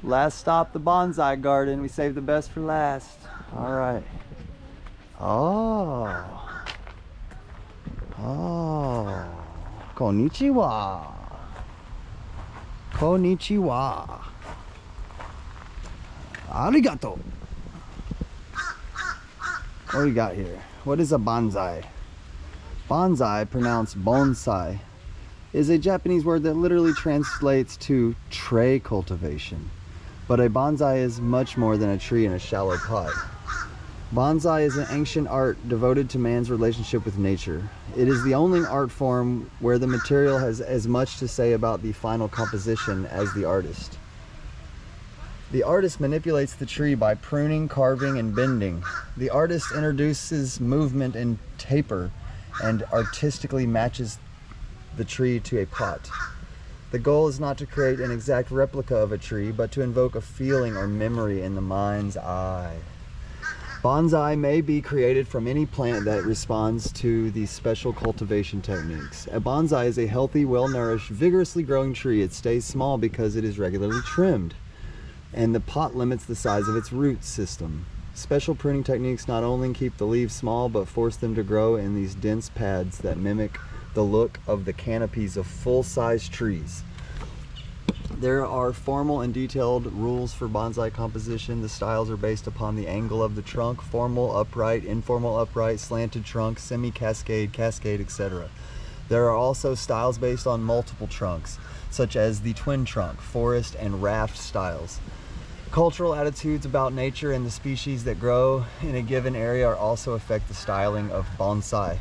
Last stop, the bonsai garden. We saved the best for last. All right. Oh. Oh. Konnichiwa. Konnichiwa. Arigato. What do we got here? What is a bonsai? Bonsai, pronounced bonsai, is a Japanese word that literally translates to tray cultivation. But a bonsai is much more than a tree in a shallow pot. Bonsai is an ancient art devoted to man's relationship with nature. It is the only art form where the material has as much to say about the final composition as the artist. The artist manipulates the tree by pruning, carving, and bending. The artist introduces movement and taper and artistically matches the tree to a pot. The goal is not to create an exact replica of a tree, but to invoke a feeling or memory in the mind's eye. Bonsai may be created from any plant that responds to these special cultivation techniques. A bonsai is a healthy, well-nourished, vigorously growing tree. It stays small because it is regularly trimmed, and the pot limits the size of its root system. Special pruning techniques not only keep the leaves small, but force them to grow in these dense pads that mimic the look of the canopies of full-size trees. There are formal and detailed rules for bonsai composition. The styles are based upon the angle of the trunk: formal, upright, informal, upright, slanted trunk, semi-cascade, cascade, etc. There are also styles based on multiple trunks, such as the twin trunk, forest, and raft styles. Cultural attitudes about nature and the species that grow in a given area also affect the styling of bonsai.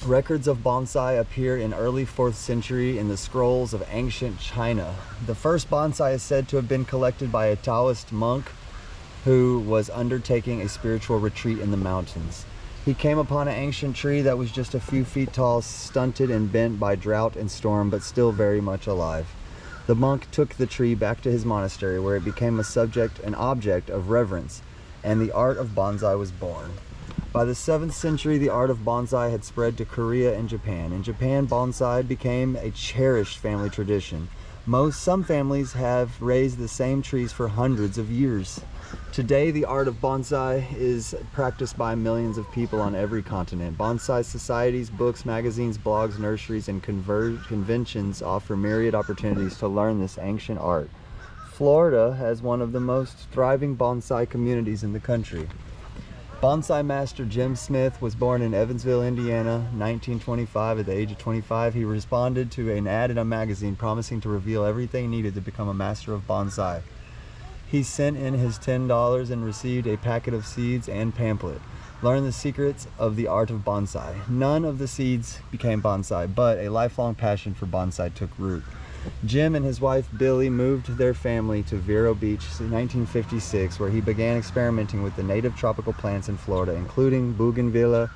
Records of bonsai appear in early 4th century in the scrolls of ancient China. The first bonsai is said to have been collected by a Taoist monk who was undertaking a spiritual retreat in the mountains. He came upon an ancient tree that was just a few feet tall, stunted and bent by drought and storm, but still very much alive. The monk took the tree back to his monastery, where it became an object of reverence, and the art of bonsai was born. By the 7th century, the art of bonsai had spread to Korea and Japan. In Japan, bonsai became a cherished family tradition. Some families have raised the same trees for hundreds of years. Today, the art of bonsai is practiced by millions of people on every continent. Bonsai societies, books, magazines, blogs, nurseries, and conventions offer myriad opportunities to learn this ancient art. Florida has one of the most thriving bonsai communities in the country. Bonsai master Jim Smith was born in Evansville, Indiana, 1925. At the age of 25, he responded to an ad in a magazine promising to reveal everything needed to become a master of bonsai. He sent in his $10 and received a packet of seeds and pamphlet. Learn the secrets of the art of bonsai. None of the seeds became bonsai, but a lifelong passion for bonsai took root. Jim and his wife Billy moved their family to Vero Beach in 1956, where he began experimenting with the native tropical plants in Florida, including bougainvillea,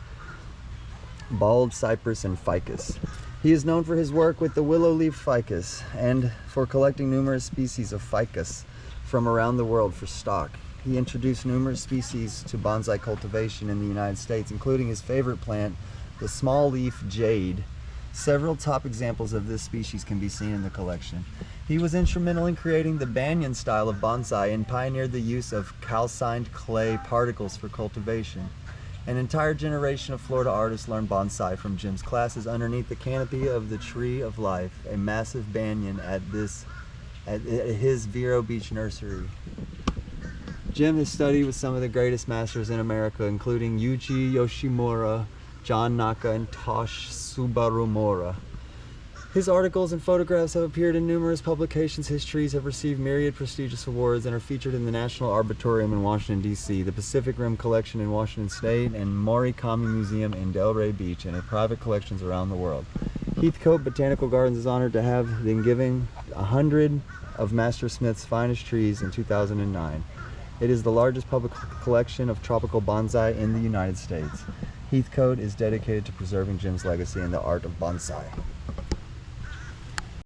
bald cypress, and ficus. He is known for his work with the willow leaf ficus and for collecting numerous species of ficus from around the world for stock. He introduced numerous species to bonsai cultivation in the United States, including his favorite plant, the small leaf jade. Several top examples of this species can be seen in the collection. He was instrumental in creating the banyan style of bonsai and pioneered the use of calcined clay particles for cultivation. An entire generation of Florida artists learned bonsai from Jim's classes underneath the canopy of the Tree of Life, a massive banyan at his Vero Beach nursery. Jim has studied with some of the greatest masters in America, including Yuji Yoshimura, John Naka, and Tosh Subarumura. His articles and photographs have appeared in numerous publications. His trees have received myriad prestigious awards and are featured in the National Arboretum in Washington, D.C., the Pacific Rim Collection in Washington State, and Morikami Museum in Delray Beach, and in private collections around the world. Heathcote Botanical Gardens is honored to have been given 100 of Master Smith's finest trees in 2009. It is the largest public collection of tropical bonsai in the United States. Heathcote is dedicated to preserving Jim's legacy in the art of bonsai.